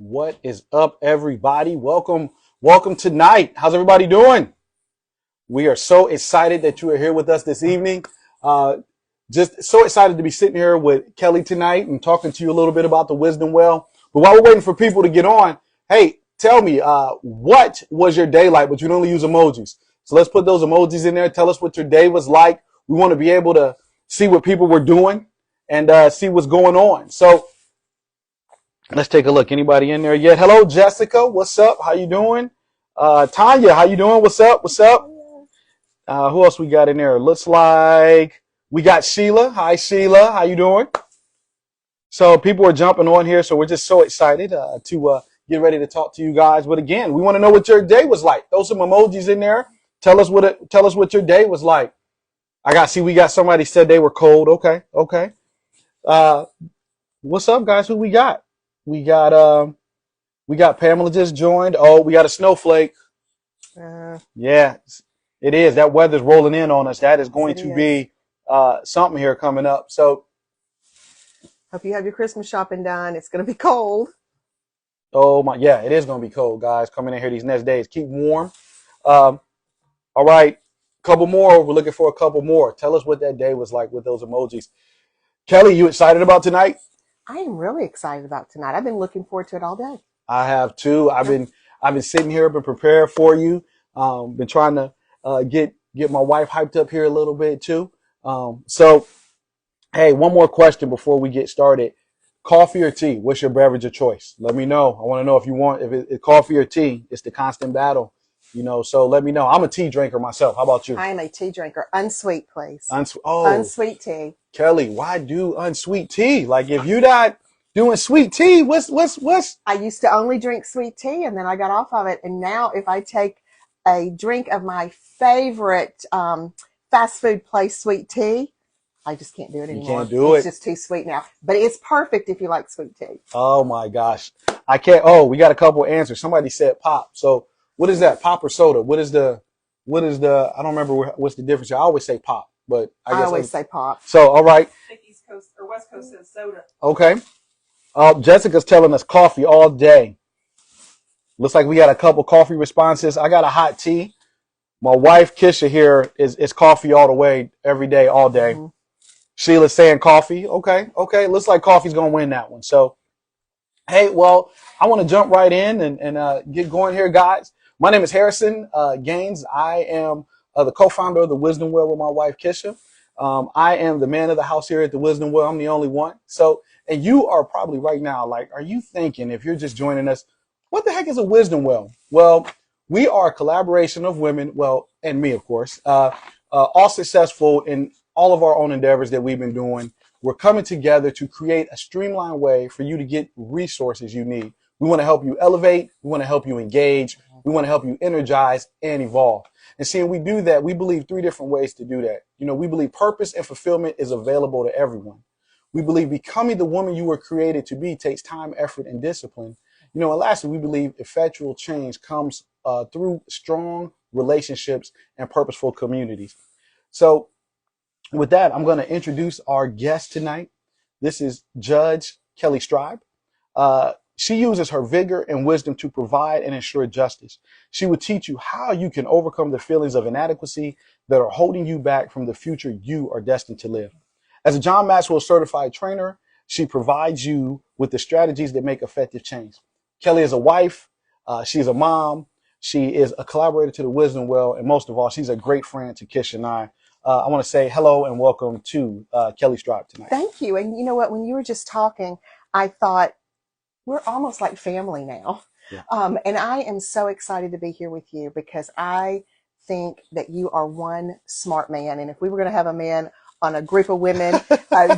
What is up, everybody? Welcome tonight. How's everybody doing? We are so excited that you are here with us this evening. Just so excited to be sitting here with Kelley tonight and talking to you a little bit about the Wisdom Well. But while we're waiting for people to get on, hey, tell me, what was your day like? But you can only use emojis. So let's put those emojis in there. Tell us what your day was like. We want to be able to see what people were doing and see what's going on. So let's take a look. Anybody in there yet? Hello, Jessica. What's up? How you doing? Tanya, how you doing? What's up? What's up? Who else we got in there? Looks like we got Sheila. Hi, Sheila. How you doing? So people are jumping on here, so we're just so excited to get ready to talk to you guys. But again, we want to know what your day was like. Throw some emojis in there. Tell us what your day was like. We got somebody said they were cold. Okay. What's up, guys? Who we got? We got Pamela just joined. Oh, we got a snowflake. Yeah, it is. That weather's rolling in on us. That is going to be something here coming up. So hope you have your Christmas shopping done. It's going to be cold. Oh my, yeah, it is going to be cold, guys. Coming in here these next days. Keep warm. All right, couple more. We're looking for a couple more. Tell us what that day was like with those emojis. Kelley, you excited about tonight? I am really excited about tonight. I've been looking forward to it all day. I have too. I've been sitting here, been prepared for you. Been trying to get my wife hyped up here a little bit too. So, hey, one more question before we get started. Coffee or tea? What's your beverage of choice? Let me know. I want to know if it's coffee or tea. It's the constant battle, so let me know. I'm a tea drinker myself. How about you? I am a tea drinker. Unsweet, please. Unsweet tea. Kelley, why do unsweet tea? Like, if you're not doing sweet tea, what's? I used to only drink sweet tea, and then I got off of it. And now if I take a drink of my favorite fast food place sweet tea, I just can't do it anymore. You can't do it. It's just too sweet now. But it's perfect if you like sweet tea. Oh my gosh. I can't. Oh, we got a couple answers. Somebody said pop. So what is that? Pop or soda? What is the, I don't remember what's the difference. I always say pop, but I always say pop. So, all right. I think East Coast or West Coast says soda. Okay. Jessica's telling us coffee all day. Looks like we got a couple coffee responses. I got a hot tea. My wife, Kisha, here is coffee all the way, every day, all day. Mm-hmm. Sheila's saying coffee. Okay. Looks like coffee's going to win that one. So, hey, well, I want to jump right in and get going here, guys. My name is Harrison Gaines. I am the co-founder of the Wisdom Well with my wife, Kisha. I am the man of the house here at the Wisdom Well. I'm the only one. So, and you are probably right now, like, are you thinking, if you're just joining us, what the heck is a Wisdom Well? Well, we are a collaboration of women, well, and me, of course, all successful in all of our own endeavors that we've been doing. We're coming together to create a streamlined way for you to get resources you need. We want to help you elevate. We want to help you engage. We want to help you energize and evolve. And seeing we do that, we believe three different ways to do that. We believe purpose and fulfillment is available to everyone. We believe becoming the woman you were created to be takes time, effort, and discipline. And lastly, we believe effectual change comes through strong relationships and purposeful communities. So with that, I'm going to introduce our guest tonight. This is Judge Kelley Stribe. She uses her vigor and wisdom to provide and ensure justice. She will teach you how you can overcome the feelings of inadequacy that are holding you back from the future you are destined to live. As a John Maxwell certified trainer, she provides you with the strategies that make effective change. Kelley is a wife. She's a mom. She is a collaborator to the Wisdom Well. And most of all, she's a great friend to Kisha and I. I want to say hello and welcome to Kelley Stribe tonight. Thank you. And you know what? When you were just talking, I thought we're almost like family now. Yeah. And I am so excited to be here with you because I think that you are one smart man. And if we were going to have a man on a group of women,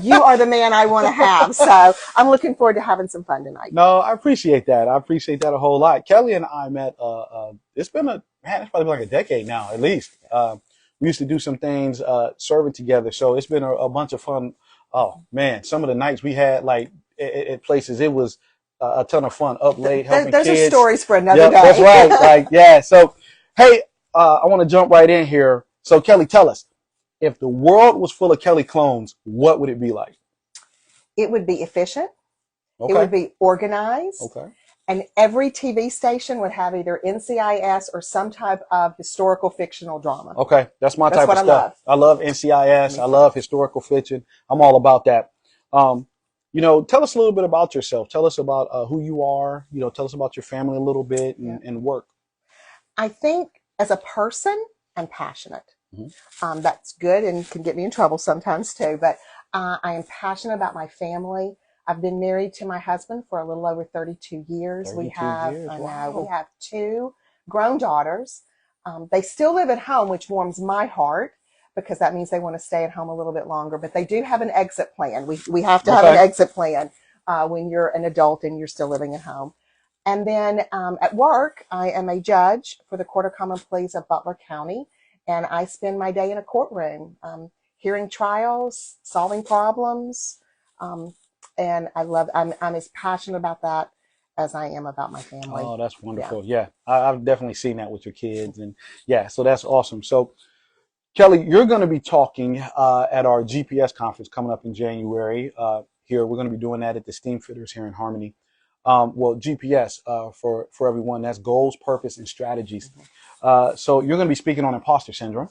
you are the man I want to have. So I'm looking forward to having some fun tonight. No, I appreciate that. I appreciate that a whole lot. Kelley and I met, it's probably been like a decade now, at least. We used to do some things serving together. So it's been a bunch of fun. Oh, man, some of the nights we had, like, at places, it was a ton of fun, up late, helping those kids. Those are stories for another day. That's right. Like, yeah. So, hey, I want to jump right in here. So, Kelley, tell us, if the world was full of Kelley clones, what would it be like? It would be efficient. Okay. It would be organized. Okay. And every TV station would have either NCIS or some type of historical fictional drama. Okay, that's my That's type what of I stuff. love. I love NCIS. Me I too. love historical fiction. I'm all about that. Um, tell us a little bit about yourself. Tell us about who you are. Tell us about your family a little bit Yeah. and work. I think as a person, I'm passionate. Mm-hmm. That's good and can get me in trouble sometimes too. But I am passionate about my family. I've been married to my husband for a little over 32 years. 32 years. I know, we Wow. have two grown daughters. They still live at home, which warms my heart because that means they want to stay at home a little bit longer. But they do have an exit plan. We have to have an Okay. exit plan when you're an adult and you're still living at home. And then at work, I am a judge for the Court of Common Pleas of Butler County. And I spend my day in a courtroom, hearing trials, solving problems. And I'm as passionate about that as I am about my family. Oh, that's Yeah. wonderful. Yeah, I've definitely seen that with your kids. And yeah, so that's awesome. So, Kelley, you're going to be talking at our GPS conference coming up in January. Here, we're going to be doing that at the Steam Fitters here in Harmony. Well, GPS for everyone, that's goals, purpose, and strategies. So you're going to be speaking on imposter syndrome.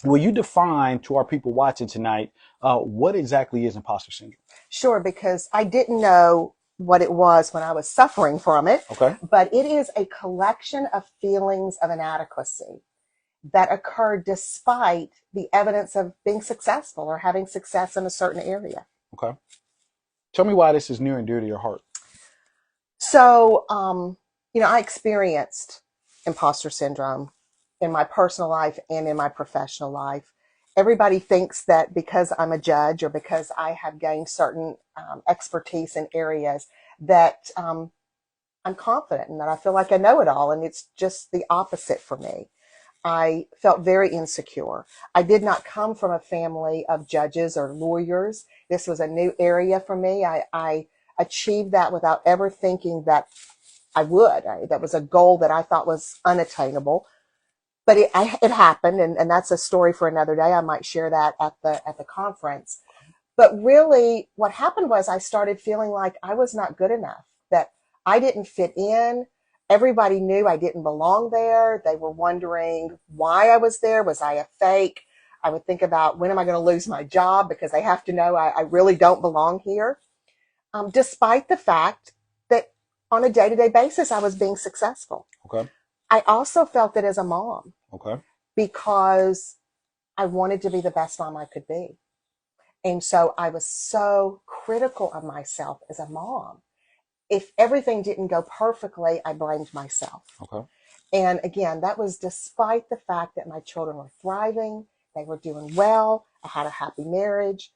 Will you define to our people watching tonight what exactly is imposter syndrome? Sure, because I didn't know what it was when I was suffering from it. Okay. But it is a collection of feelings of inadequacy that occur despite the evidence of being successful or having success in a certain area. Okay. Tell me why this is near and dear to your heart. So, I experienced imposter syndrome in my personal life and in my professional life. Everybody thinks that because I'm a judge or because I have gained certain expertise in areas that I'm confident and that I feel like I know it all. And it's just the opposite for me. I felt very insecure. I did not come from a family of judges or lawyers. This was a new area for me. I achieved that without ever thinking that I would. That was a goal that I thought was unattainable. But it happened, and that's a story for another day. I might share that at the conference. But really, what happened was I started feeling like I was not good enough, that I didn't fit in. Everybody knew I didn't belong there. They were wondering why I was there. Was I a fake? I would think about when am I going to lose my job because they have to know I really don't belong here. Despite the fact that on a day-to-day basis, I was being successful. Okay. I also felt it as a mom. Okay. Because I wanted to be the best mom I could be. And so I was so critical of myself as a mom. If everything didn't go perfectly, I blamed myself. Okay. And again, that was despite the fact that my children were thriving, they were doing well, I had a happy marriage.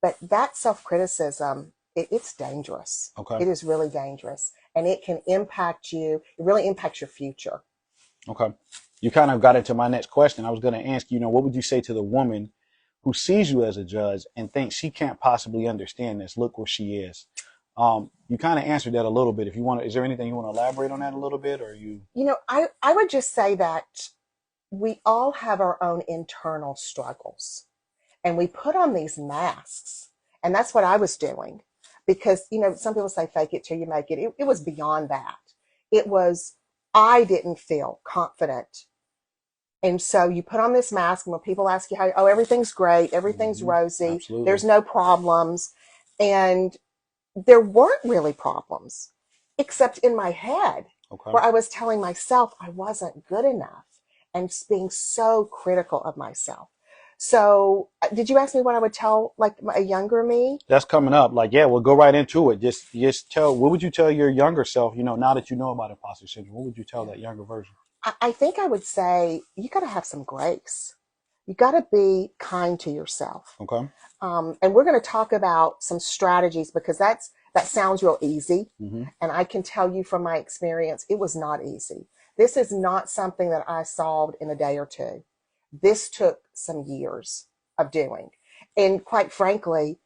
But that self-criticism, it's dangerous. Okay. It is really dangerous. And it can impact you. It really impacts your future. Okay. You kind of got into my next question. I was going to ask you, what would you say to the woman who sees you as a judge and thinks she can't possibly understand this? Look where she is. You kind of answered that a little bit. If you want to, is there anything you want to elaborate on that a little bit, or you? I would just say that we all have our own internal struggles, and we put on these masks, and that's what I was doing, because some people say fake it till you make it. It was beyond that. It was I didn't feel confident. And so you put on this mask, and when people ask you how, everything's great, everything's rosy, Absolutely. there's no problems. And there weren't really problems, except in my head, Okay. where I was telling myself I wasn't good enough and being so critical of myself. So did you ask me what I would tell like a younger me? That's coming up. Like, yeah, we'll go right into it. Just tell, what would you tell your younger self, now that you know about imposter syndrome, what would you tell that younger version? I think I would say you got to have some grace. You got to be kind to yourself. Okay. And we're going to talk about some strategies because that sounds real easy. Mm-hmm. And I can tell you from my experience, it was not easy. This is not something that I solved in a day or two. This took some years of doing. And quite frankly,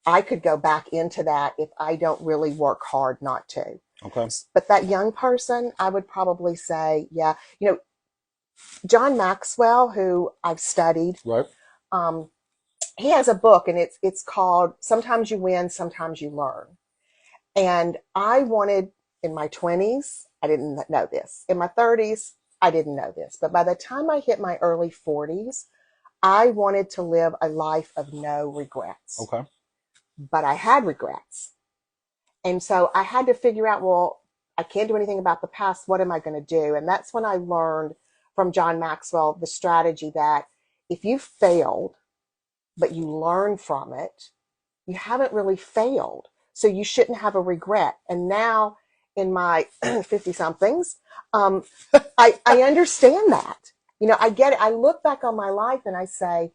I could go back into that if I don't really work hard not to. Okay. But that young person, I would probably say, yeah, John Maxwell, who I've studied, Right. he has a book, and it's called Sometimes You Win, Sometimes You Learn. And I wanted In my 20s, I didn't know this. In my 30s, I didn't know this. But by the time I hit my early 40s, I wanted to live a life of no regrets. Okay. But I had regrets. And so I had to figure out, well, I can't do anything about the past. What am I going to do? And that's when I learned from John Maxwell the strategy that if you failed, but you learn from it, you haven't really failed. So you shouldn't have a regret. And now in my 50 somethings, I understand that. You know, I get it. I look back on my life and I say,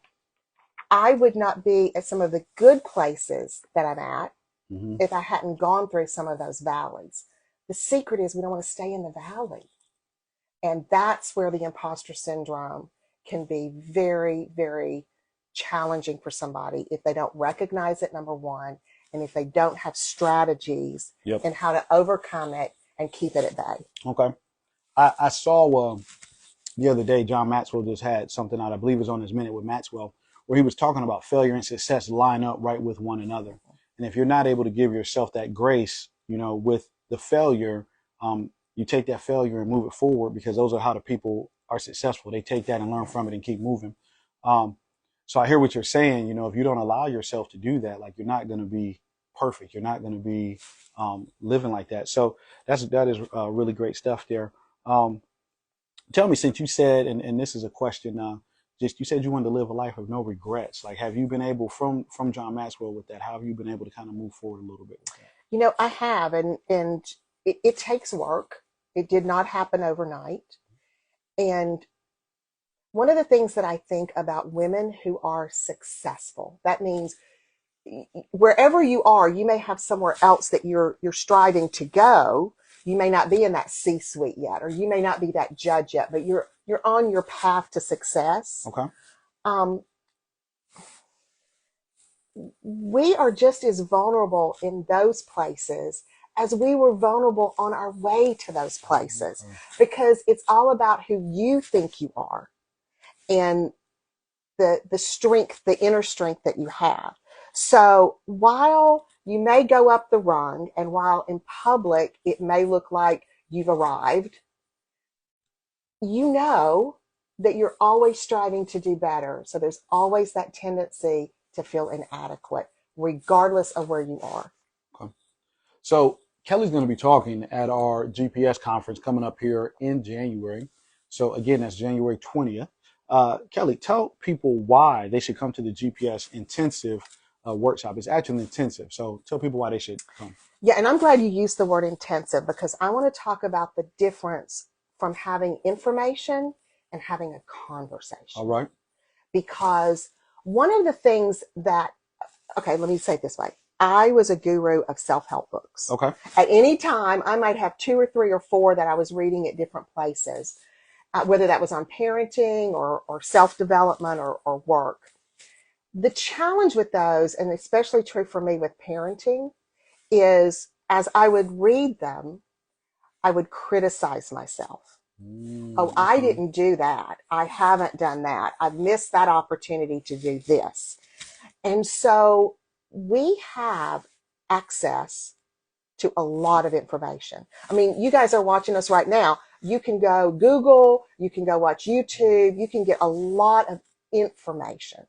I would not be at some of the good places that I'm at if I hadn't gone through some of those valleys. The secret is we don't want to stay in the valley. And that's where the imposter syndrome can be very, very challenging for somebody if they don't recognize it, number one, and if they don't have strategies and how to overcome it and keep it at bay. Okay. I saw the other day, John Maxwell just had something out, I believe it was on his Minute with Maxwell, where he was talking about failure and success line up right with one another. And if you're not able to give yourself that grace, you know, with the failure, you take that failure and move it forward, because those are how the people are successful. They take that and learn from it and keep moving. So I hear what you're saying. You know, if you don't allow yourself to do that, like, you're not going to be perfect. You're not going to be living like that. So that is really great stuff there. Tell me, since you said, and this is a question, just you said you wanted to live a life of no regrets. Like, have you been able, from John Maxwell with that, how have you been able to kind of move forward a little bit with that? You know, I have, and it takes work. It did not happen overnight. And one of the things that I think about women who are successful, that means wherever you are, you may have somewhere else that you're striving to go. You may not be in that C-suite yet, or you may not be that judge yet, but you're on your path to success. Okay. We are just as vulnerable in those places as we were vulnerable on our way to those places, because it's all about who you think you are and the strength, the inner strength that you have. So while you may go up the rung, and while in public it may look like you've arrived, you know that you're always striving to do better. So there's always that tendency to feel inadequate, regardless of where you are. Okay. So Kelley's going to be talking at our GPS conference coming up here in January. So again, that's January 20th. Kelley, tell people why they should come to the GPS intensive workshop. It's actually intensive. So tell people why they should come. Yeah, and I'm glad you used the word intensive, because I want to talk about the difference from having information and having a conversation. All right. Because one of the things that, okay, let me say it this way. I was a guru of self-help books. Okay. At any time, I might have 2 or 3 or 4 that I was reading at different places, whether that was on parenting or self-development or work. The challenge with those, and especially true for me with parenting, is as I would read them, I would criticize myself. Oh, I didn't do that. I haven't done that. I've missed that opportunity to do this. And so we have access to a lot of information. I mean, you guys are watching us right now. You can go Google, you can go watch YouTube, you can get a lot of information.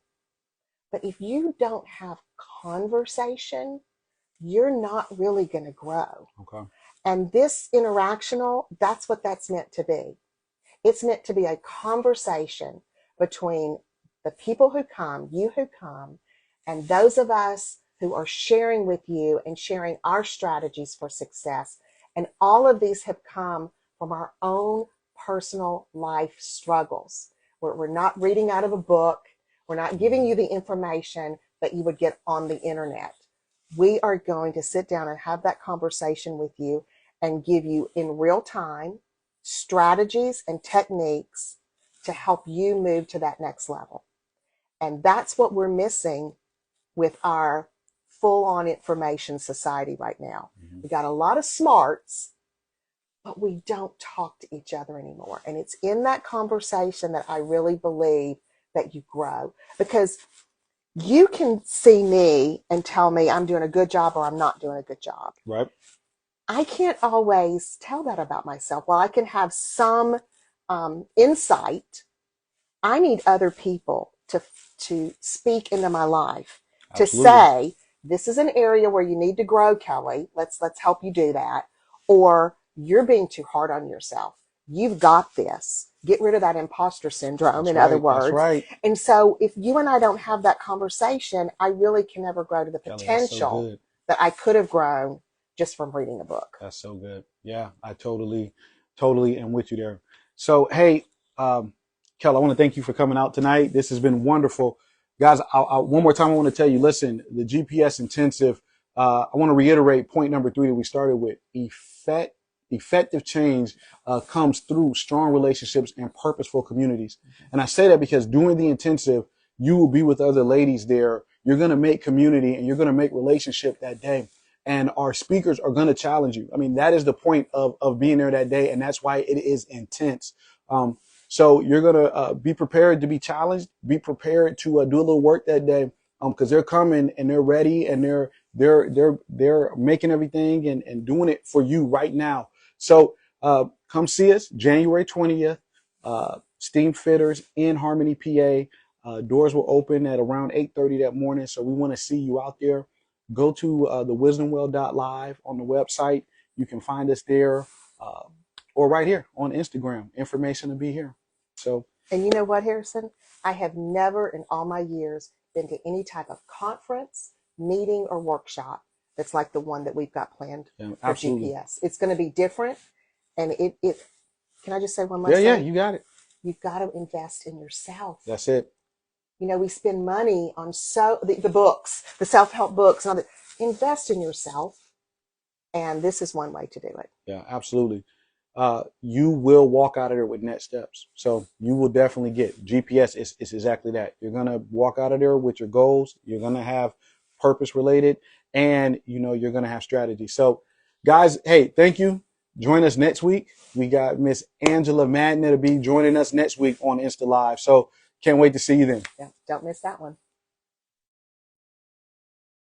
But if you don't have conversation, you're not really going to grow. Okay. And this interactional, that's what that's meant to be. It's meant to be a conversation between the people who come, you who come, and those of us who are sharing with you and sharing our strategies for success. And all of these have come from our own personal life struggles. We're not reading out of a book. We're not giving you the information that you would get on the internet. We are going to sit down and have that conversation with you and give you in real time strategies and techniques to help you move to that next level. And that's what we're missing with our full-on information society right now. We got a lot of smarts, but we don't talk to each other anymore. And it's in that conversation that I really believe that you grow, because you can see me and tell me I'm doing a good job or I'm not doing a good job. Right. I can't always tell that about myself. While I can have some insight, I need other people to speak into my life, to Absolutely. say, this is an area where you need to grow, Kelley. Let's help you do that. Or you're being too hard on yourself. You've got this. Get rid of that imposter syndrome, That's in other right. That's words. right. And so if you and I don't have that conversation, I really can never grow to the Kelley, that's so potential good. that I could have grown just from reading a book. That's so good. Yeah, I totally am with you there. So, hey, Kel, I want to thank you for coming out tonight. This has been wonderful. Guys, one more time, I want to tell you, listen, the GPS intensive, I want to reiterate point number 3 that we started with. Effective change comes through strong relationships and purposeful communities. And I say that because during the intensive, you will be with other ladies there. You're going to make community and you're going to make relationship that day. And our speakers are going to challenge you. I mean, that is the point of being there that day. And that's why it is intense. So you're going to be prepared to be challenged, be prepared to do a little work that day. Cause they're coming and they're ready and they're making everything and doing it for you right now. So, come see us January 20th, Steam Fitters in Harmony, PA. Doors will open at around 8:30 that morning. So we want to see you out there. Go to thewisdomwell.live on the website. You can find us there or right here on Instagram. Information will be here. So, and you know what, Harrison? I have never in all my years been to any type of conference, meeting, or workshop that's like the one that we've got planned for absolutely. GPS. It's going to be different. And it can I just say one last thing? Yeah, thing? you got it. You've got to invest in yourself. That's it. You know, we spend money on the books, the self-help books, and all that. Invest in yourself. And this is one way to do it. Yeah, absolutely. You will walk out of there with next steps. So you will definitely get GPS is exactly that. You're going to walk out of there with your goals. You're going to have purpose related and you're going to have strategy. So guys, hey, thank you. Join us next week. We got Miss Angela Madden to be joining us next week on Insta Live. So can't wait to see you then. Yeah, don't miss that one.